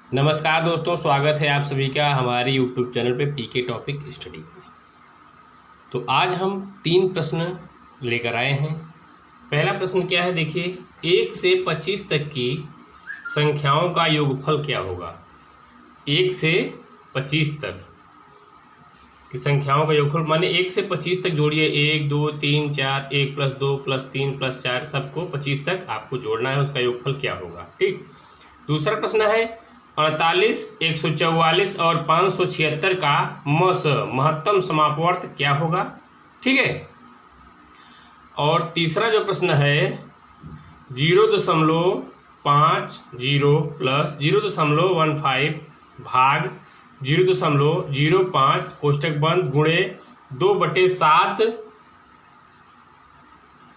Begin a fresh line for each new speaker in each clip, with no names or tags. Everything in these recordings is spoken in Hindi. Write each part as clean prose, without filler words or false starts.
नमस्कार दोस्तों, स्वागत है आप सभी का हमारे YouTube चैनल पे पीके टॉपिक स्टडी में। तो आज हम 3 प्रश्न लेकर आए हैं। पहला प्रश्न क्या है, देखिए, 1 से 25 तक की संख्याओं का योगफल क्या होगा। 1 से 25 तक की संख्याओं का योगफल माने 1 से 25 तक जोड़िए। 1 2 3 4, 1 + 2 + 3 + 4, सबको 25 तक आपको जोड़ना है, उसका योगफल क्या होगा। ठीक। दूसरा प्रश्न है 48, 144 और 576 का महत्तम समापवर्त क्या होगा। ठीक है। और तीसरा जो प्रश्न है 0.50 + 0.15 भाग 0.05 कोष्टक बंद गुणे 2/7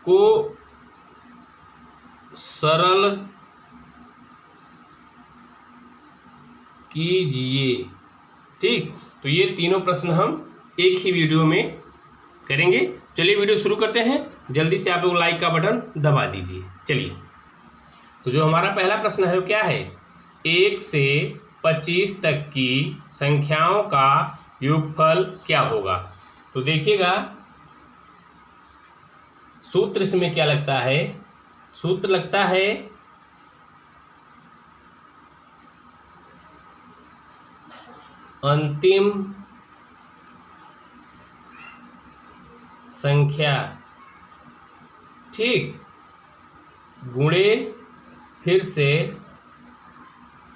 को सरल कीजिए। ठीक। तो ये तीनों प्रश्न हम एक ही वीडियो में करेंगे। चलिए वीडियो शुरू करते हैं। जल्दी से आप लोग लाइक का बटन दबा दीजिए। चलिए, तो जो हमारा पहला प्रश्न है वो क्या है, 1 से 25 तक की संख्याओं का योगफल क्या होगा। तो देखिएगा, सूत्र इसमें क्या लगता है, सूत्र लगता है अंतिम संख्या, ठीक, गुणे फिर से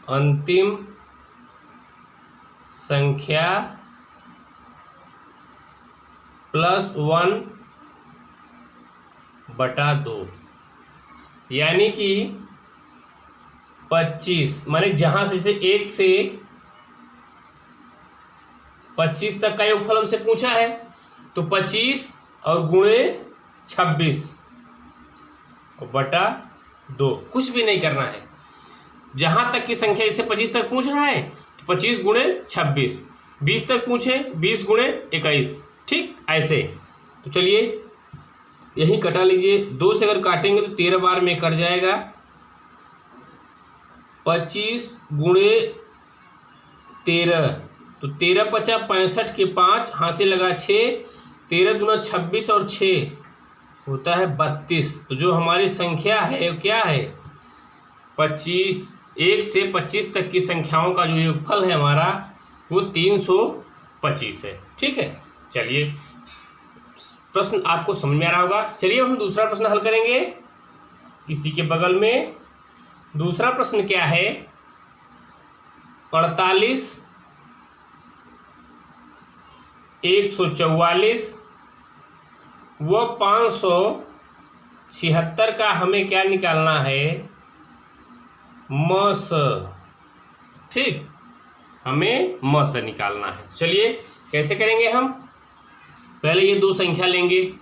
अंतिम संख्या +1/2, यानी कि 25 माने जहां से 1 से 25 तक का योगफल हमसे पूछा है, तो 25 और गुणे 26 और बटा 2, कुछ भी नहीं करना है। जहां तक की संख्या इससे 25 तक पूछ रहा है तो 25 गुणे 26, 20 तक पूछे 20 गुणे 21। ठीक, ऐसे। तो चलिए यही कटा लीजिए। 2 से अगर काटेंगे तो 13 बार में कट जाएगा। 25 गुणे 13, तो 13 × 5 = 65 के 5 हाथ से लगा 6, 13 दूना 26 और 6 होता है 32। तो जो हमारी संख्या है वो क्या है, 25। 1 से 25 तक की संख्याओं का जो योगफल है हमारा वो 325 है। ठीक है। चलिए, प्रश्न आपको समझ में आ रहा होगा। चलिए हम दूसरा प्रश्न हल करेंगे इसी के बगल में। दूसरा प्रश्न क्या है, 48, 144 व 576 का हमें क्या निकालना है, मस। ठीक, हमें मस निकालना है। चलिए कैसे करेंगे हम, पहले ये 2 संख्या लेंगे,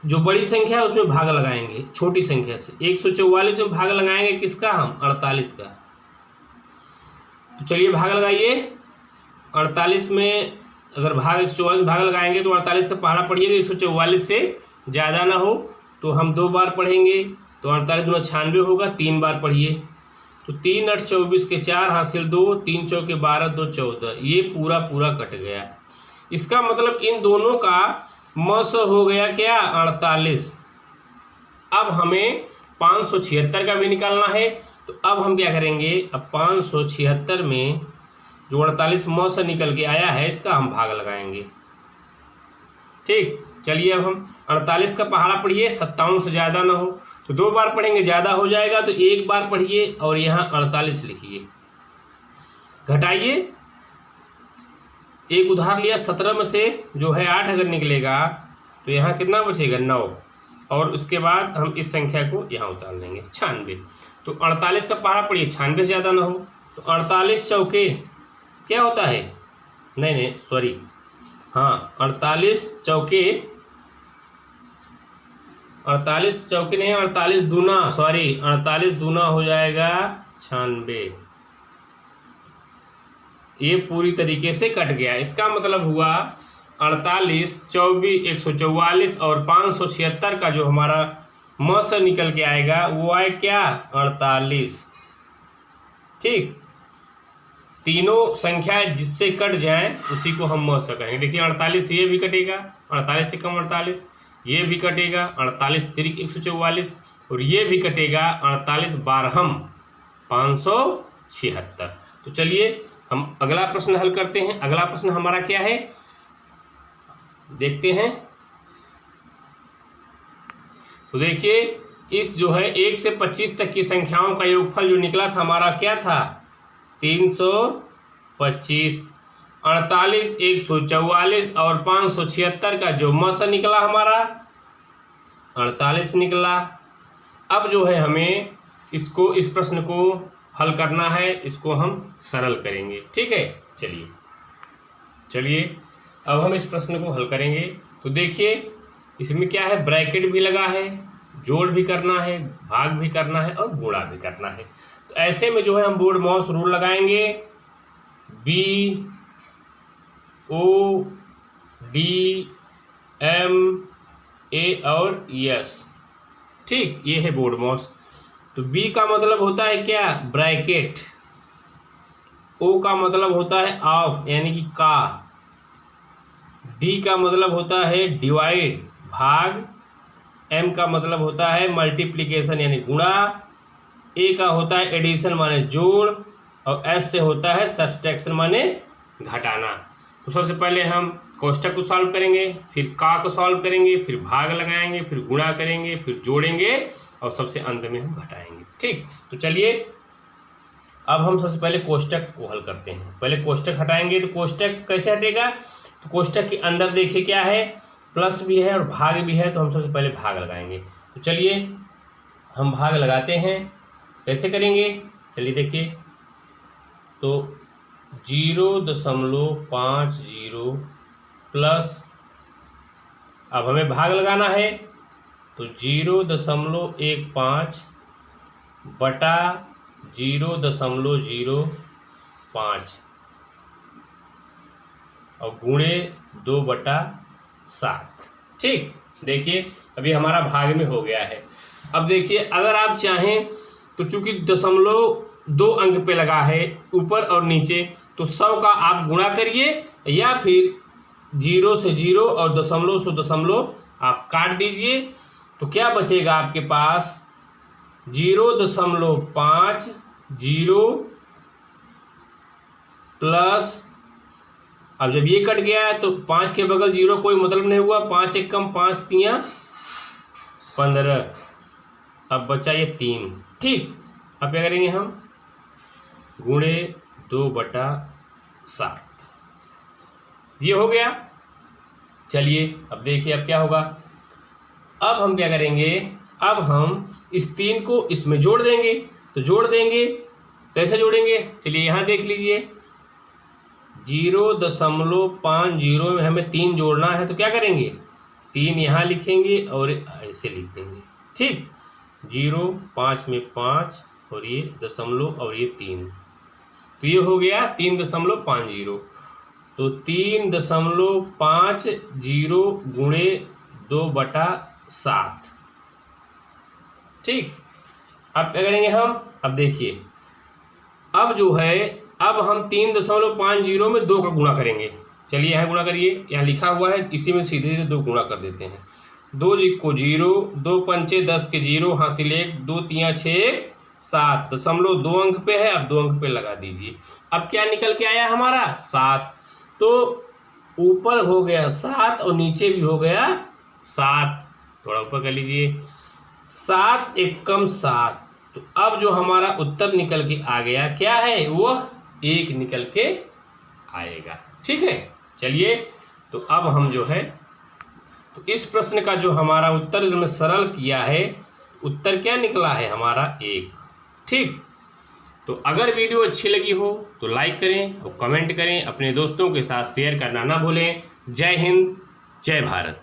जो बड़ी संख्या है उसमें भाग लगाएंगे छोटी संख्या से। 144 में भाग लगाएंगे किसका, हम 48 का। तो चलिए भाग लगाइए। 48 में अगर भाग 144 में भाग लगाएंगे तो 48 का पहाड़ा पढ़िएगा, 144 से ज़्यादा ना हो तो हम 2 बार पढ़ेंगे, तो 48 दूना 96 होगा, 3 बार पढ़िए। तो 3 × 8 = 24 के 4 हासिल 2, 3 × 4 = 12, 2 = 14, ये पूरा कट गया। इसका मतलब इन दोनों का मस हो गया क्या, 48। अब हमें 576 का भी निकालना है। तो अब हम क्या करेंगे, अब 576 में जो 48 मस निकल के आया है इसका हम भाग लगाएंगे। ठीक। चलिए अब हम 48 का पहाड़ा पढ़िए, 57 से ज़्यादा ना हो तो 2 बार पढ़ेंगे, ज़्यादा हो जाएगा तो 1 बार पढ़िए और यहाँ 48 लिखिए। घटाइए, एक उधार लिया, 17 में से जो है 8 अगर निकलेगा तो यहाँ कितना बचेगा, 9। और उसके बाद हम इस संख्या को यहाँ उतार लेंगे, 96। तो 48 का पहाड़ा पढ़िए, 96 से ज़्यादा ना हो तो 48 चौके क्या होता है, नहीं सॉरी, हाँ 48 चौके नहीं, 48 दूना, सॉरी 48 दूना हो जाएगा 96। ये पूरी तरीके से कट गया। इसका मतलब हुआ 48, 24, 144 और 576 का जो हमारा म से निकल के आएगा वो आए क्या 48। ठीक, तीनों संख्या जिससे कट जाए उसी को हम म से कहेंगे। देखिए 48 ये भी कटेगा, 48 से कम 48, ये भी कटेगा 48 तिरिक 144, और ये भी कटेगा 48 बारहम 576। तो चलिए हम अगला प्रश्न हल करते हैं। अगला प्रश्न हमारा क्या है देखते हैं। तो देखिए इस जो है 1 से 25 तक की संख्याओं का योगफल जो निकला था हमारा क्या था 325, 48, 144 और 576 का जो म से निकला हमारा 48 निकला। अब जो है हमें इसको इस प्रश्न को हल करना है, इसको हम सरल करेंगे। ठीक है, चलिए अब हम इस प्रश्न को हल करेंगे। तो देखिए इसमें क्या है, ब्रैकेट भी लगा है, जोड़ भी करना है, भाग भी करना है और गुणा भी करना है। तो ऐसे में जो है हम बोर्ड माउस रूल लगाएंगे, BODM A और S। ठीक, ये है बोर्ड माउस। तो B का मतलब होता है क्या, ब्रैकेट। O का मतलब होता है ऑफ यानी कि का। D का मतलब होता है डिवाइड भाग। M का मतलब होता है मल्टीप्लिकेशन यानी गुणा। A का होता है एडिशन माने जोड़, और S से होता है सब्सट्रैक्शन माने घटाना। तो सबसे पहले हम कोष्ठक को सॉल्व करेंगे, फिर का को सॉल्व करेंगे, फिर भाग लगाएंगे, फिर गुणा करेंगे, फिर जोड़ेंगे और सबसे अंत में हम घटाएंगे। ठीक, तो चलिए अब हम सबसे पहले कोष्ठक को हल करते हैं। पहले कोष्ठक हटाएंगे। तो कोष्ठक कैसे हटेगा, तो कोष्ठक के अंदर देखिए क्या है, प्लस भी है और भाग भी है। तो हम सबसे पहले भाग लगाएंगे। तो चलिए हम भाग लगाते हैं। कैसे करेंगे, चलिए देखिए। तो 0.50 प्लस, अब हमें भाग लगाना है तो 0.15 बटा 0.05 और गुणे 2/7। ठीक, देखिए अभी हमारा भाग में हो गया है। अब देखिए अगर आप चाहें तो चूंकि 0.2 अंक पे लगा है ऊपर और नीचे, तो 100 का आप गुणा करिए या फिर 0 से 0 और दशमलव से दशमलव आप काट दीजिए। तो क्या बचेगा आपके पास 0.50 प्लस, अब जब ये कट गया है तो 5 के बगल 0 कोई मतलब नहीं हुआ, 5 एक कम 5 तियां 15, अब बचा ये 3। ठीक, अब क्या करेंगे हम, गुणे 2/7, ये हो गया। चलिए अब देखिए अब क्या होगा। अब हम क्या करेंगे, अब हम इस 3 को इसमें जोड़ देंगे। तो जोड़ देंगे, कैसे जोड़ेंगे, चलिए यहाँ देख लीजिए। 0.50 में हमें 3 जोड़ना है, तो क्या करेंगे, 3 यहाँ लिखेंगे और ऐसे लिख देंगे। ठीक, 0, 5 में 5 और ये दशमलव और ये 3, तो ये हो गया 3.50। तो 3.50 गुणे 2/7। ठीक, अब क्या करेंगे हम, अब देखिए अब जो है, अब हम 3.50 में 2 का गुणा करेंगे। चलिए यहाँ गुणा करिए, यहाँ लिखा हुआ है, इसी में सीधे सीधे 2 गुणा कर देते हैं। 2 को 0, 2 पंचे 10 के 0 हासिल 1, 2 तियां 6 7, दशमलव 2 अंक पे है, अब 2 अंक पे लगा दीजिए। अब क्या निकल के आया हमारा 7। तो ऊपर हो गया 7 और नीचे भी हो गया 7, थोड़ा ऊपर कर लीजिए, 7 एक कम 7। तो अब जो हमारा उत्तर निकल के आ गया क्या है, वो 1 निकल के आएगा। ठीक है, चलिए तो अब हम जो है, तो इस प्रश्न का जो हमारा उत्तर में सरल किया है, उत्तर क्या निकला है हमारा 1। ठीक, तो अगर वीडियो अच्छी लगी हो तो लाइक करें और कमेंट करें, अपने दोस्तों के साथ शेयर करना ना भूलें। जय हिंद, जय भारत।